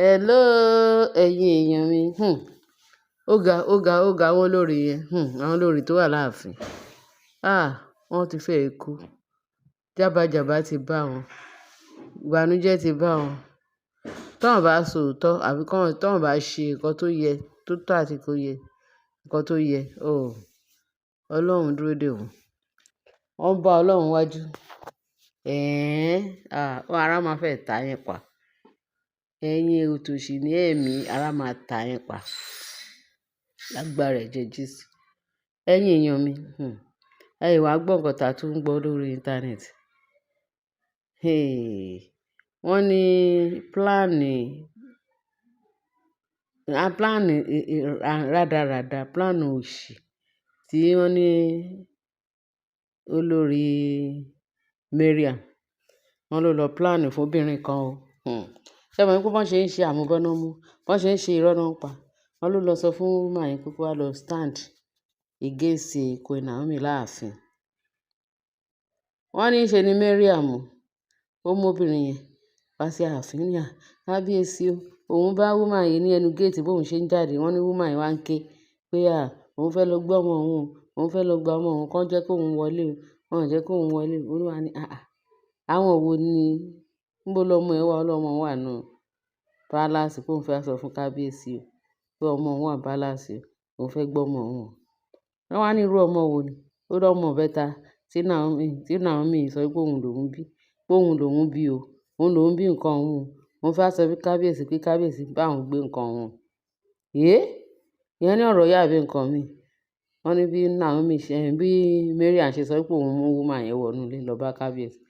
Hello, ẹ̀yin èèyàn mi. Ó ga àwọn olórí yẹn. Àwọn olórí tó wà láàfin. Wọ́n ti fẹ́ kú. Jábàjábá ti bá wọn. Ìbànújẹ́ ti bá wọn. Tọ́n bá sòótọ́ àbí tọ́n bá ṣe nǹkan tó yẹ, tó tọ́ àti kó yẹ, nǹkan tó yẹ. Ọlọ́run dúró dè wọ́n. Wọ́n bá Ọlọ́run wájú. Ara máa fẹ́ ta yín pa. Ẹ̀yin òtòṣì ní ẹ̀mí, ara máa ta yín pa. Lágbára ẹ̀jẹ̀ Jésù. Ẹ̀yin èèyàn mi, ẹ wá gbọ́ nǹkan tá a tún ń gbọ́ lórí íńtánẹ́ẹ̀tì. Wọ́n ní pílánì rádaràda, pílánì òṣì tí wọ́n ní olórí Mariam, wọ́n ló lọ pílánì fún obìnrin kan o. Ṣé mo ní pé bọ́n ṣe ń ṣe àmúbọ́nàmú, bọ́n ṣe ń ṣe irọ́ náà pa. Wọ́n ló lọ sọ fún woman yẹn pé kó wá lọ stand against Queen Naomi láàfin. Wọ́n ní ṣe ni Mariam ó mú obìnrin yẹn wá sí ààfin ní kábíyèsí o. Òun bá woman yìí ní ẹnu géètì bóun ṣe ń jáde. Wọ́n ní woman yìí wá ń ké pé òun fẹ́ lọ gbé ọmọ òun, òun fẹ́ lọ gba ọmọ òun kán jẹ́ kó òun wọlé o. Wọ́n ò jẹ́ kó òun wọlé o. Olúwa ní àwọn wo ni níbo lọmọ ẹ wà? Ọlọ́mọ wà nù palace pé òun fẹ́ sọ fún kábíyèsí o pé ọmọ òun wà palace o, òun fẹ́ gbọ́ ọmọ òun. Wọ́n wá ní irú ọmọ wo ni? Ó lọ́mọ bẹ́ta tí Naomi sọ pé òun lòún bí, pé òun lòún bí o, òun lòún bí nǹkan òun. Òun fẹ́ sọ fún kábíyèsí pé kábíyèsí bá òun gbé nǹkan òun. Ìyẹn ní ọ̀rọ̀ yà bí nǹkan mi. Wọ́n ní bí Mariam ṣe sọ pé òun mú woman yẹn wọnú ilé lọ bá kábíyèsí.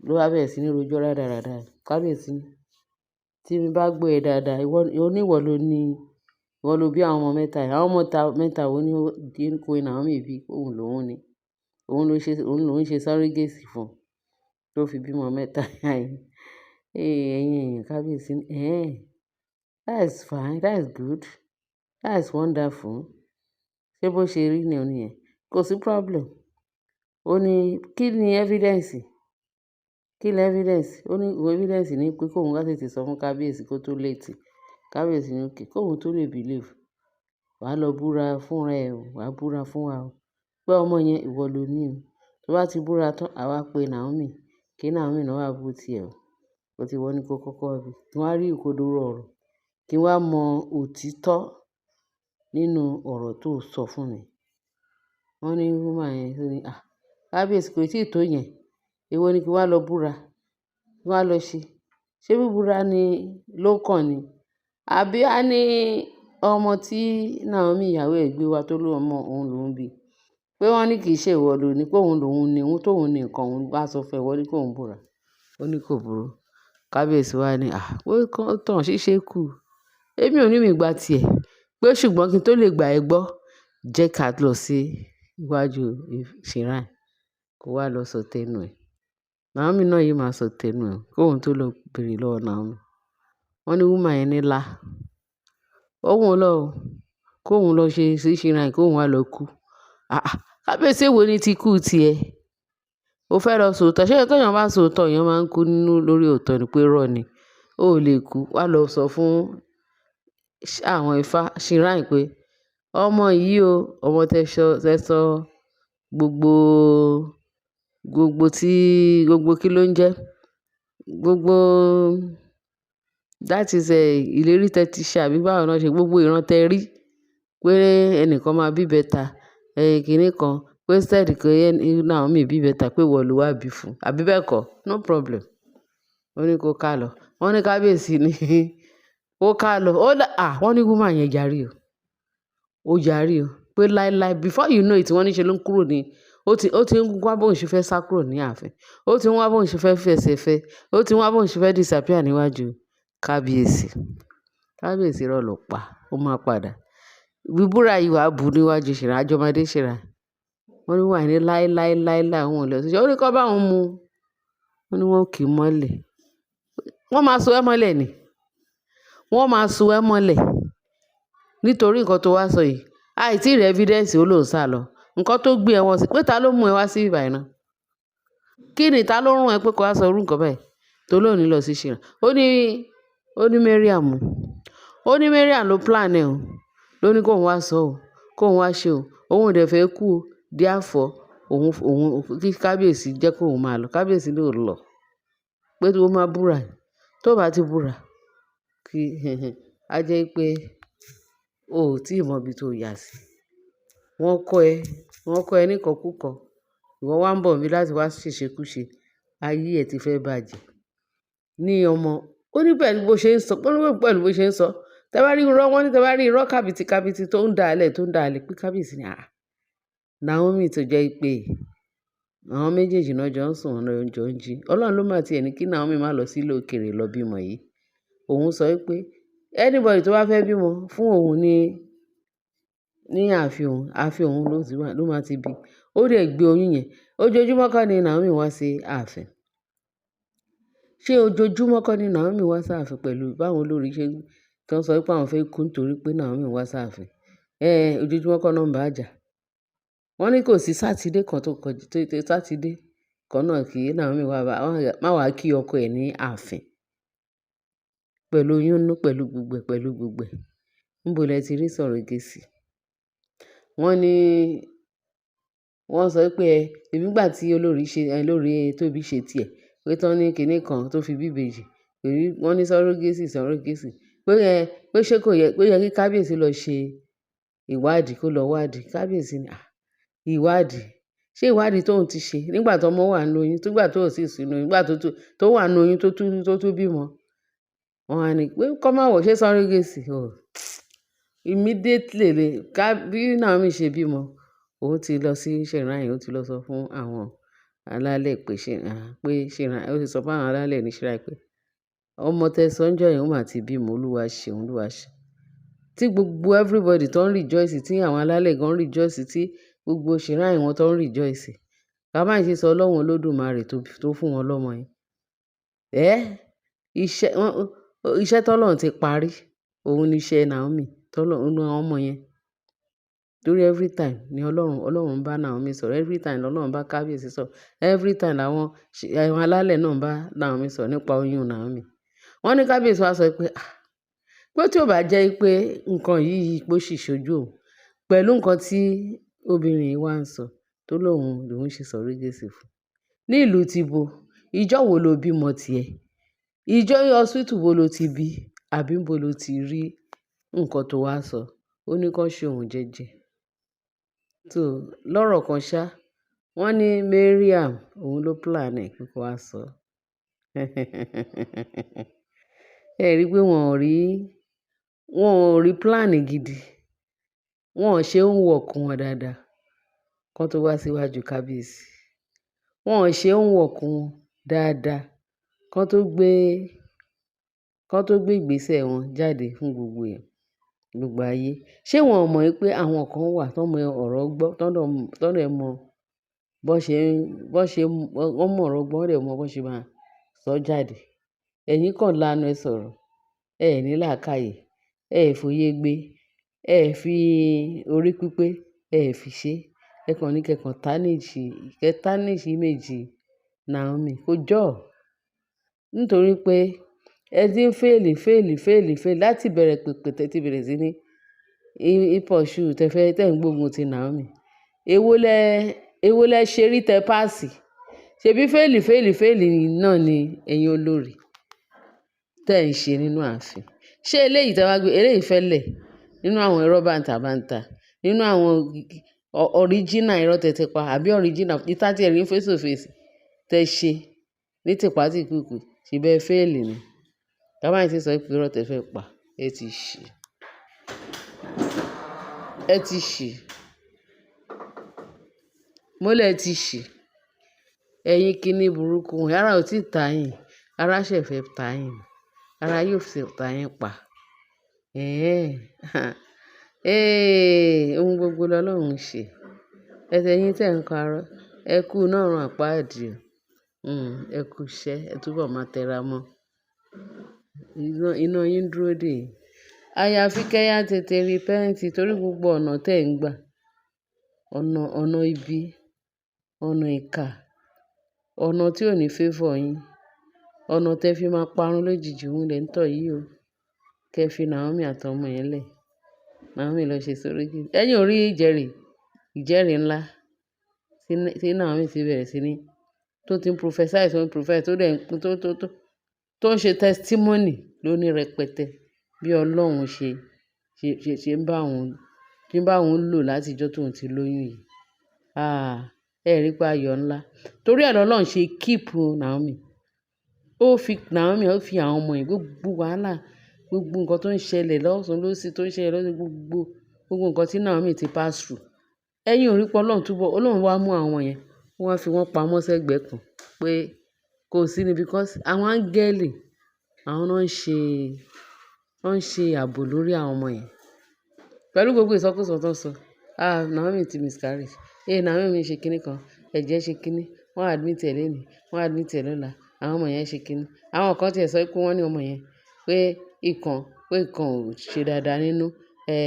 Ló wá bẹ̀rẹ̀ sí ní rojọ́ rádaràda. Kábíyèsí ní tí mi bá gbọ́ ẹ dáadáa, ìwọ ló bí àwọn ọmọ mẹ́ta yìí. Àwọn ọmọ mẹ́ta wo ni Queen Naomi bí? Òun lòún ni. Òun ló ń ṣe surrogacy fún tó fi bímọ mẹ́ta yìí. Ẹ̀yin èèyàn kábíyèsí ní that is fine, that is good, that is wonderful. Ṣé bó ṣe rí ni òun yẹn? Kò sí problem. Ó ní kí ni evidence? Kí ni evidence? Ó ní evidence ní pé kóun wá tètè sọ fún kábíyèsí kó tó late. Kábíyèsí ní òkè kóun tó lè believe. Wàá lọ búra fúnra ẹ o, wàá búra fún wa o pé ọmọ yẹn ìwọ ló ní o. Tó bá ti búra tán, àwa pe Naomi kí Naomi náà wá bú tiẹ̀ o. Ó ti wọ́n ní kó kọ́kọ́ bí. Kí wọ́n á rí òkodoro ọ̀rọ̀. Kí wọ́n á mọ òtítọ́ nínú ọ̀rọ̀ tó sọ fún mi. Wọ́n ní woman yẹn tó ní kábíyèsí kò tíì tó yẹn. Èwo ni kí wọ́n á lọ búra? Kí wọ́n á lọ ṣe? Ṣé búburá ni ló kàn ni? Àbí a ní ọmọ tí Naomi ìyàwó ẹ̀ gbé wá tó ló ọmọ òun lòún bí? Pé wọ́n ní kì í ṣe ìwọ ló ní pé òun lòún ní, òun tóun ní nǹkan òun bá sọ fún ẹ wọ́n ní kó òun búra. Ó ní kò burú. Kábíyèsí wá ní pé kán tàn ṣíṣe kù. Èmi ò ní mi gba tiẹ̀. Pé ṣùgbọ́n kí n tó lè gbà ẹ gbọ́, jẹ́ ká lọ sí iwájú shrine kó wá lọ sọ tẹnu ẹ̀. Naomi náà yìí máa sọ tẹnu ẹ̀ kóun tó lọ bèrè lọ́wọ́ Naomi. Wọ́n ní woman yẹn ní lá. Òun lọ o. Kóun lọ ṣe sí shrine kóun wá lọ kú. Kábíyèsí èwo ni ti kú tiẹ̀? Ó fẹ́ lọ sòótọ́. Ṣé tó èèyàn bá sòótọ́ èèyàn máa ń kú nínú lórí òótọ́ ni pé irọ́ ni. Ó lè kú. Wá lọ sọ fún àwọn ifá shrine pé ọmọ yìí o, ọmọ tẹ́sọ gbogbo kí ló ń jẹ́? Gbogbo that is ìlérí tẹ́ ti ṣe àbí báwo náà ṣe gbogbo ìran tẹ́ rí pé ẹnìkan máa bí bẹ́ta, kìíní kan pé instead kí Naomi bí bẹ́ta pé ìwọ ló wá bí fún. Àbí bẹ́ẹ̀ kọ́? No problem. Ó ní kó ká lọ. Wọ́n ní kábíyèsí ní ó ká lọ. Wọ́n ní woman yẹn jàre o. Ó jàre o. Pé láíláí before you know it wọ́n ní ṣe ló ń kúrò ní ó ti ń wá bóun ṣe fẹ́ sá kúrò ní ààfin. Ó ti ń wá bóun ṣe fẹ́ fẹsẹ̀ fẹ́. Ó ti ń wá bóun ṣe fẹ́ disappear níwájú kábíyèsí. Kábíyèsí irọ́ ló pa. Ó máa padà. Búburá yìí wàá bú níwájú shrine, àjọmọdé shrine. Wọ́n ní wà ní láíláí òun ò lọ sí. Ó ní kó bá òun mu. Wọ́n ní wọ́n kì í mọ́lẹ̀. Wọ́n máa so ẹ́ mọ́lẹ̀ ni. Wọ́n máa so ẹ́ mọ́lẹ̀. Nítorí nǹkan tó wá sọ yìí. Àìtí rí evidence ó lò ń sá lọ. Nǹkan tó gbé ẹ wọ́n sí pé ta ló mú ẹ wá sí ibà iná? Kí ni ta ló rán ẹ pé kó wá sọ irú nǹkan báyìí? Tó lóòní lọ sí shrine. Ó ní ó ní Mariam ló plan ẹ̀ o, ló ní kóun wá sọ o, kóun wá ṣe o, òun ò dẹ̀ fẹ́ kú o, therefore kí kábíyèsí jẹ́ kóun máa lọ, kábíyèsí ló lọ pé tó máa búra ẹ̀, tó bá ti búra kí á jẹ́ pé o ò tí ì mọ ibi tó yà sí. Wọ́n kọ́ ẹ níkọkúkọ, ìwọ wá ń bọ̀ níbí láti wá ṣèṣekúṣe, ayé ẹ̀ ti fẹ́ bàjẹ́. Ní ọmọ, ó ní pẹ̀lú bó ṣe ń sọ, tẹ bá rí irọ́, wọ́n ní tẹ bá rí irọ́ kàbìtì tó ń dàálẹ̀ pé kábíyèsí ni Naomi tó jẹ́ pé àwọn méjèèjì náà jọ ń sùn, ọ̀nà jọ ń jí. Ọlọ́run ló máa tiẹ̀ ní kí Naomi má lọ sí ilé òkèèrè lọ bímọ yìí. Òun sọ pé anybody tó bá fẹ́ bímọ fún òun ní ààfin òun ló máa ti bí. Ó dẹ̀ gbé oyún yẹn. Ojoojúmọ́ kọ́ ni Naomi wá sí ààfin. Ṣé ojoojúmọ́ kọ́ ni Naomi wá sí ààfin pẹ̀lú báwọn olórí ṣe tó ń sọ pé àwọn fẹ́ kú nítorí pé Naomi wá sí ààfin? Ojoojúmọ́ kọ́ náà ń bá jà. Wọ́n ní kò sí sátidé kan tó kọjú sátidé kan náà kí Naomi má wá kí ọkọ ẹ̀ ní ààfin pẹ̀lú oyún inú pẹ̀lú gbogbo ẹ̀. Níbo lẹ ti rí surrogacy? Wọ́n sọ pé nígbà tí olórí Tóbi ṣe tiẹ̀ pé tán ní kinní kan tó fi bí ìbejì, wọ́n ní surrogacy pé ṣé kò yẹ kí kábíyèsí lọ ṣe ìwádìí, kó lọ wádìí. Kábíyèsí ní ìwádìí, ṣé ìwádìí tóun ti ṣe nígbà tó ọmọ wà nínú oyún, nígbà tó ò sì sínú oyún, nígbà tó wà nínú oyún tó tún bímọ. Wọ́n á ní pé kọ́ máa wọ̀, ṣé surrogacy immediately bí Naomi ṣe bímọ, òun ti lọ sí Shrine, ó ti lọ sọ fún àwọn alálẹ̀ pé Shrine, ó ti sọ fún àwọn alálẹ̀ ní Shrine pé ọmọ tẹ̀sán jọ yẹn ó mà ti bímọ, Olúwa ṣe. Tí gbogbo everybody tó ń rejoice, tí àwọn alálẹ̀ gan rejoice, tí gbogbo Shrine wọn tó ń rejoice. Ká má ṣe sọ Ọlọ́run Olódùmarè tó fún wọn lọ́mọ yẹn. Iṣẹ́ tọ́lọ́run ti parí, òun ni iṣẹ́ Naomi, tọ́lọ́run ọmọ yẹn. Torí every time ni Ọlọ́run bá Naomi sọ̀rọ̀, every time lọ́lọ́run bá kábíyèsí sọ̀rọ̀, every time làwọn alálẹ̀ náà bá Naomi sọ̀rọ̀ nípa oyún Naomi. Wọ́n ní kábíyèsí wá sọ pé tí ò bá jẹ́ pé nǹkan yìí pé ó sì ṣojú òun pẹ̀lú nǹkan tí obìnrin yìí wá ń sọ tó lòun ṣe surrogacy fún. Ní ìlú tìbo, ìjọ wo lo bímọ tiẹ̀? Ìjọ hospital wo lo ti bí? Àbí níbo lo ti rí nǹkan tó wá sọ? Ó ní kán ṣe òun jẹ́jẹ́. So lọ́rọ̀ kan ṣá, wọ́n ní Mariam òun ló plan ẹ̀ pé kó wá sọ. Ẹ rí i pé wọn ò rí plan gidi. Wọn ò ṣe homework wọn dáadáa kán tó wá síwájú kábíyèsí. Wọn ò ṣe homework wọn dáadáa kán tó gbé ìgbésẹ̀ wọn jáde fún gbogbo ayé. Ṣé wọn ò mọ̀ pé àwọn kan wà tó mọ ọ̀rọ̀ gbọ́, tó dẹ̀ mọ wọ́n mọ ọ̀rọ̀ gbọ́, wọ́n dẹ̀ mọ bó ṣe máa sọ jáde. Ẹ̀yin kàn lanu ẹ sọ̀rọ̀, ẹ ní làákàyè, ẹ fòye gbé, ẹ fi orí pípé, ẹ fi ṣe. Ẹ kàn ní kẹ̀kàn tarnish image Naomi. Kò jọ́. Nítorí pé ẹ ti ń fail láti bẹ̀rẹ̀ pèpè tẹ́ ti bẹ̀rẹ̀ sí ní pursue tẹ́ ń gbógun ti Naomi. Èwo lẹ ṣe rí tẹ páàsì? Ṣebí fail náà ni ẹ̀yin olórí tẹ́ ń ṣe nínú ààfin. Ṣé eléyìí tẹ́ wá gbé, eléyìí fẹ́lẹ̀ nínú àwọn irọ́ bàǹtàbàǹtà, nínú àwọn original irọ́ tẹ́ ti pa, àbí original ìta tí ẹ̀rín face to face tẹ́ ṣe ní tìpátìkúùkù, ṣe bẹ́ẹ̀ fail ni. Ká má ṣe sọ pé irọ́ tẹ́ fẹ́ pa, ẹ ti ṣì. Mọ́lẹ̀ ti ṣì. Ẹ̀yin kíní burúkú, ara ò tí ì ta yín, ara ṣẹ̀ fẹ́ ta yín, ara yóò fi ta yín pa. Ohun gbogbo lọ́lọ́run ṣe. Ẹ̀yin tẹ́ ń karọ́, ẹ kú náà run àpáàdì o. Ẹ kú iṣẹ́, ẹ túbọ̀ máa tẹra mọ́. Iná yín dúró dè yín. Àyàfi kẹ́yà tètè repent torí gbogbo ọ̀nà tẹ́ ń gbà, ọ̀nà ibi, ọ̀nà ìkà, ọ̀nà tí ò ní favour yín, ọ̀nà tẹ́ fi máa parun lójijì òun lẹ̀ ń tọ̀ yìí o. Kẹ́ fi Naomi àtọmọ yẹn lẹ̀. Naomi lọ ṣe surrogate. Ẹ̀yin ò rí ìjẹ́rìí ńlá tí Naomi ti bẹ̀rẹ̀ sí ní tó ti ń prophesy tó dẹ̀ tó ń ṣe testimony lóní rẹpẹtẹ bí Ọlọ́run ṣe ń bá òun lò láti ìjọ́ tóun ti lóyún yìí. Ẹ rí pé ayọ̀ ńlá. Torí ẹ̀ lọ́lọ́run ṣe keep Naomi. Ó fi Naomi, ó fi àwọn ọmọ yìí gbogbo wàhálà, gbogbo nǹkan tó ń ṣẹlẹ̀ lọ́tùn lósì tó ń ṣẹlẹ̀ lọ́sì gbogbo nǹkan tí Naomi ti pass through. Ẹ̀yin ò rí pé Ọlọ́run wá mú àwọn yẹn, wọ́n fi wọ́n pamọ́ sẹ́gbẹ̀ẹ́ kan pé kò sí ni because àwọn áńgẹ́lì àwọn náà ń ṣe ààbò lórí àwọn ọmọ yẹn. Pẹ̀lú gbogbo ìsọkúsọ tó ń sọ. Naomi ti miscarriage. Naomi ṣe kinní kan, ẹ̀jẹ̀ ṣe kinní, wọ́n admit ẹ̀ lénìí, wọ́n admit ẹ̀ lọ́la, àwọn ọmọ yẹn ṣe kinní. Àwọn kan ti ẹ̀ sọ pé wọ́n ní ọmọ yẹn pé ìkan ò ṣe dáadáa nínú,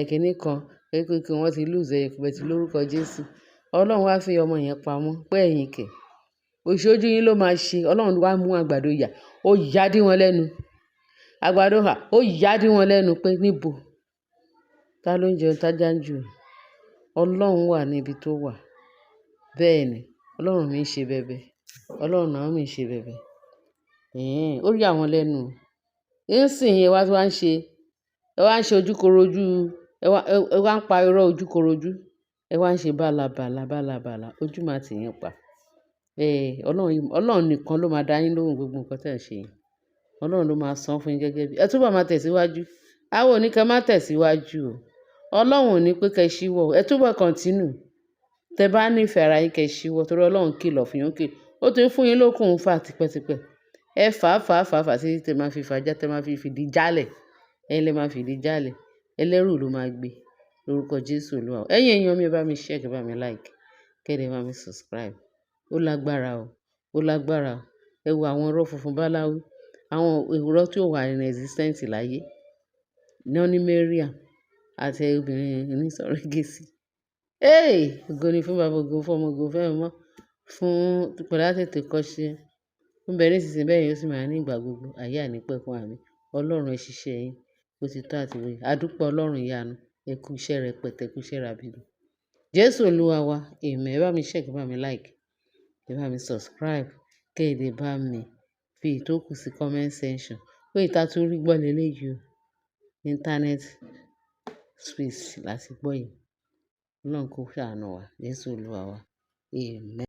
kinní kan, pé wọ́n ti lose ẹ̀yẹ tí lórúkọ Jésù. Ọlọ́run wá fi ọmọ yẹn pamọ́ pé ẹ̀yin kẹ̀. Òṣojú yín ló máa ṣe. Ọlọ́run wá mú àgbàdo yà, ó yá dí wọn lẹ́nu. Àgbàdo ó yá dí wọn lẹ́nu pé níbo? Ta ló ń jẹun tájá ń jù? Ọlọ́run wà níbi tó wà. Bẹ́ẹ̀ ni, Ọlọ́run mi ń ṣe bẹbẹ. Ọlọ́run Naomi ń ṣe bẹbẹ. Ó yà wọ́n lẹ́nu. Nísìnyí ẹ wá ń ṣe ojúkorojú, ẹ wá ń pa irọ́ ojúkorojú, ẹ wá ń ṣe bálabàla, ojú máa tì yín pa. Ọlọ́run nìkan ló máa dá yín lóhùn gbogbo nǹkan tí ẹ̀ ń ṣe yìí. Ọlọ́run ló máa san fún yín gẹ́gẹ́ bí. Ẹ túbọ̀ máa tẹ̀síwájú. Àwọn ò ní kẹ́ má tẹ̀síwájú o. Ọlọ́run ò ní pé kẹ́ ṣíwọ́. Ẹ túbọ̀ continue. Tẹ bá nífẹ̀ẹ́ ara yín kẹ́ ṣíwọ́ torí Ọlọ́run kìlọ̀ fún yín. Ó ti ń fún yín lókun fà tipẹ́tipẹ́. Ẹ fà títí tẹ máa fi fàjà, tẹ máa fi fìdí jálẹ̀. Ẹ̀yin lẹ máa fìdí jálẹ̀. Ẹlẹ́rù ló máa gbé. Lórúkọ Jésù Olúwa. Ẹ̀yin èèyàn mi ẹ bá mi share, ẹ bá mi like, kẹ́ ẹ bá mi subscribe. Ó lágbára o. Ó lágbára o. Ẹ wo àwọn irọ́ funfun báláwú. Àwọn irọ́ tí ò wà in existence láyé. Wọ́n ní Mariam àti obìnrin ní surrogacy. Ògo ni fún Baba, ògo fún Ọmọ, ògo fún Ẹ̀mí Mímọ́, fún pẹ̀lú àtètè kọ́ṣe. Ń bẹ nísinsìnyí bẹ́ẹ̀ yóò sì máa ní ìgbà gbogbo. Ayé àìnípẹ̀kun àmín. Ọlọ́run ẹ ṣiṣẹ́ yín bó ti tọ́ àti bó yẹ. A dúpẹ́ Ọlọ́run ìyanu. Ẹ kú iṣẹ́ rẹpẹtẹ, ẹ kú iṣẹ́ ràbìlù. Jésù Olúwa wa. Amen. Ẹ bá mi share, ẹ bá mi like, ẹ bá mi subscribe. Kẹ́ ẹ lè bá mi fi ìtókù sí comment section. Pé ìta tún rí gbọ́ lélẹ́yìí o. Internet space láti gbọ́ yìí. Ọlọ́run kó ṣàánú wa. Jésù Olúwa wa. Amen.